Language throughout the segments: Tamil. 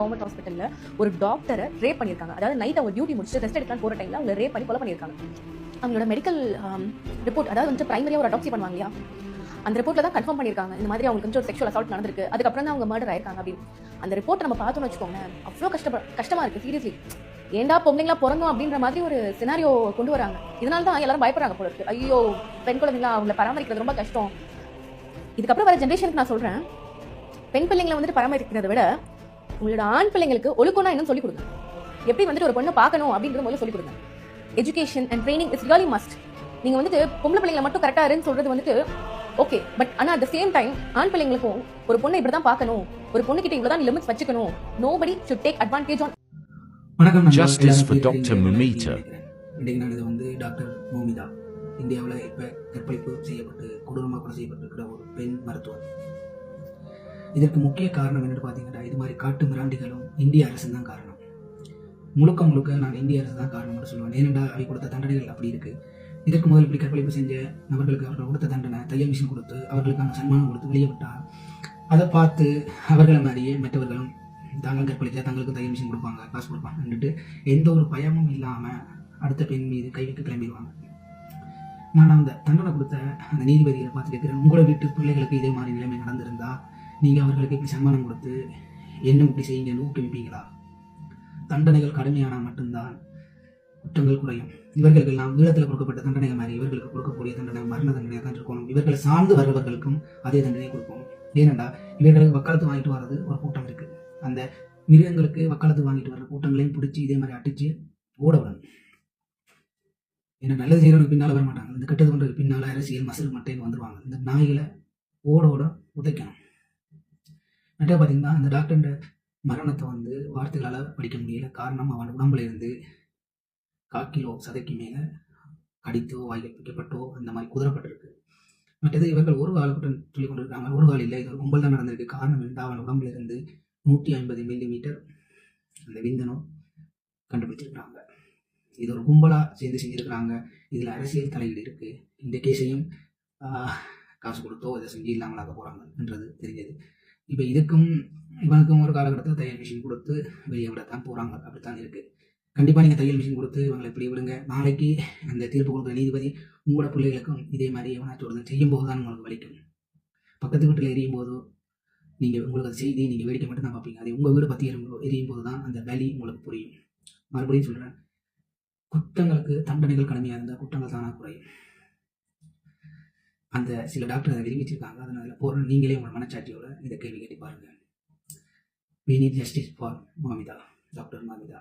கவர்மெண்ட் ஹாஸ்பிட்டல்ல ஒரு டாக்டரை ரேப் பண்ணியிருக்காங்க. அதாவது நைட் அவங்க டியூட்டி முடிச்சுட்டு ரெஸ்ட் எடுக்கலாம் போற டைம்ல அவங்க ரேப் பண்ணி கொலை பண்ணியிருக்காங்க. அவங்களோட மெடிக்கல் ரிப்போர்ட், அதாவது வந்து பிரைமரியா ஒரு அடாப்சி பண்ணுவாங்க இல்லையா, அந்த ரிப்போர்ட்ல தான் கன்ஃபார்ம் பண்ணியிருக்காங்க இந்த மாதிரி அவங்களுக்கு கொஞ்சம் செக்ஷுவல் அசால்ட் நடந்திருக்கு, அதுக்கப்புறம் தான் அவங்க மர்டர் ஆயிருக்காங்க அப்படின்னு. அந்த ரிப்போர்ட் நம்ம பார்த்தோம்னு வச்சுக்கோங்க, அவ்வளோ கஷ்டமா இருக்கு. சீரியஸ்லி ஏண்டா பொம்பளைங்களா பிறந்தோம் அப்படின்ற மாதிரி ஒரு சினாரியோ கொண்டு வராங்க. இதனால தான் எல்லாரும் பயப்படுறாங்க போல இருக்கு. ஐயோ பெண் குழந்தைங்களா அவங்களை பராமரிக்கிறது ரொம்ப கஷ்டம். இதுக்கப்புறம் வர ஜென்ரேஷனுக்கு நான் சொல்றேன், பெண் பிள்ளைங்களை வந்துட்டு பராமரிக்கிறத விட உங்களோட ஆண் பிள்ளைங்களுக்கு ஒழுக்கம்னா என்னன்னு சொல்லிக் கொடுங்க. எப்படி வந்துட்டு ஒரு பொண்ணை பார்க்கணும் அப்படின்றது முதல்ல சொல்லிக் கொடுங்க. Education and training is really must. நீங்க வந்துட்டு பொம்பளை பிள்ளைங்களை மட்டும் கரெக்டா இருன்னு சொல்றது வந்துட்டு ஓகே, பட் ஆனா அட் த சேம் டைம் ஆண் பிள்ளைங்களுக்கும் ஒரு பொண்ணை இப்படிதான் பார்க்கணும், ஒரு பொண்ணு கிட்ட இவ்வளவுதான் லிமிட்ஸ் வச்சுக்கணும். Nobody should take advantage on. வணக்கம். Justice for Dr. Mumita. இன்றைக்கு நான் இது வந்து டாக்டர் மோமிதா, இந்தியாவில் இப்போ கற்பழிப்பு செய்யப்பட்டு கொடூரமாக கொலை செய்யப்பட்டிருக்கிற ஒரு பெண் மருத்துவர். இதற்கு முக்கிய காரணம் என்னன்னு பார்த்தீங்கன்னா, இது மாதிரி காட்டு மிராண்டிகளும் இந்திய அரசு தான் காரணம். முழுக்க நான் இந்திய அரசு தான் காரணம்னு சொல்லுவேன். ஏனென்றா அவை கொடுத்த தண்டனைகள் அப்படி இருக்கு. இதற்கு முதல் இப்படி கற்பழிப்பு செஞ்ச நபர்களுக்கு அவர்கள் கொடுத்த தண்டனை தையல் மிஷின் கொடுத்து அவர்களுக்கான சன்மானம் கொடுத்து வெளியே விட்டால் அதை பார்த்து அவர்களை மாதிரியே மற்றவர்களும் தாங்கள் கற்பழித்தா தங்களுக்கு தையல் மிஷின் கொடுப்பாங்க, காசு கொடுப்பாங்கன்னுட்டு எந்த ஒரு பயமும் இல்லாமல் அடுத்த பெண் மீது கை வைக்க கிளம்பிடுவாங்க. நான் அந்த தண்டனை கொடுத்த அந்த நீதிபதிகளை பார்த்து கேட்கிறேன், உங்களோட வீட்டு பிள்ளைகளுக்கு இதே மாதிரி நிலைமை நடந்திருந்தா நீங்கள் அவர்களுக்கு இப்படி சன்மானம் கொடுத்து என்ன இப்படி செய்யுங்கன்னு ஊக்குவிப்பீங்களா? தண்டனைகள் கடுமையானால் மட்டும்தான் குற்றங்கள் குறையும். இவர்களுக்கு நாம் ஈழத்தில் கொடுக்கப்பட்ட தண்டனை மாதிரி இவர்களுக்கு கொடுக்கக்கூடிய தண்டனை மரண தண்டனையாக தான் இருக்கணும். இவர்களை சார்ந்து வர்றவர்களுக்கும் அதே தண்டனையை கொடுப்போம். ஏனென்றா இவர்களுக்கு வக்காலத்து வாங்கிட்டு வர்றது ஒரு கூட்டம் இருக்கு. அந்த மிருகங்களுக்கு வக்காலத்து வாங்கிட்டு வர்ற கூட்டங்களையும் பிடிச்சி இதே மாதிரி அடிச்சு ஓட விடணும். ஏன்னா நல்லது செய்யறவனுக்கு பின்னால் வர மாட்டாங்க, இந்த கெட்டது பண்றதுக்கு பின்னால் அரசியல் மசல் மட்டைன்னு வந்துருவாங்க. இந்த நாய்களை ஓட உதைக்கணும். நட்டா பார்த்தீங்கன்னா அந்த டாக்டர் மரணத்தை வந்து வார்த்தைகளால் படிக்க முடியல. காரணம் அவன் உடம்புல இருந்து 1/4 கிலோ சதைக்கு மேலே கடித்தோ வாயில் வைக்கப்பட்டோ அந்த மாதிரி குதிரப்பட்டிருக்கு. மற்றது இவர்கள் ஒரு கால குற்றம் சொல்லி கொண்டிருக்காங்க, ஒரு கால் இல்லை, இது ஒரு கும்பல் தான் நடந்திருக்கு. காரணம் என்ன, அவன் உடம்புல இருந்து 150 மில்லிமீட்டர் அந்த விந்தனோ கண்டுபிடிச்சிருக்கிறாங்க. இது ஒரு கும்பலாக சேர்ந்து செஞ்சுருக்கிறாங்க. இதில் அரசியல் தலையீடு இருக்குது. இந்த கேஸையும் காசு கொடுத்தோ இதை செஞ்சு இல்லாமலாக போகிறாங்கன்றது தெரிஞ்சது. இப்போ இதுக்கும் இவனுக்கும் ஒரு காலகட்டத்தில் தையல் மிஷின் கொடுத்து வெளியே விடத்தான் போகிறாங்க. அப்படித்தான் இருக்குது. கண்டிப்பாக நீங்கள் தையல் மிஷின் கொடுத்து இவங்களை இப்படி விடுங்க. நாளைக்கு அந்த தீர்ப்பு கொடுக்குற நீதிபதி உங்களோட பிள்ளைகளுக்கும் இதே மாதிரி எவனாச்சும் ஒருத்தன் செய்யும் போது தான் உங்களுக்கு வலிக்கும். பக்கத்து வீட்டில் எரியும் போது நீங்கள் உங்களுக்கு அது செய்தி நீங்கள் வேடிக்கை மட்டும் தான் பார்ப்பீங்க. அதே உங்கள் வீடு பற்றி எரியும் போது தான் அந்த வலி உங்களுக்கு புரியும். மறுபடியும் சொல்கிறேன், குற்றங்களுக்கு தண்டனைகள் கடுமையாக இருந்தால் குற்றங்கள் தானாக குறையும். அந்த சில டாக்டர் அதை விரும்பிச்சிருக்காங்க. அதனால போகிற நீங்களே உங்களோட மனச்சாட்சியோட இதை கேள்வி கேட்டு பாருங்கள். we need justice for Moumita, doctor Moumita.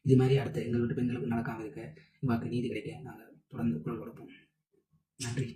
இது மாதிரி அடுத்த எங்கள் வீட்டு பெண்களுக்கு நடக்காமல் இருக்க இவாக்கு நீதி கிடைக்க நாங்கள் தொடர்ந்து குரல் கொடுப்போம். நன்றி.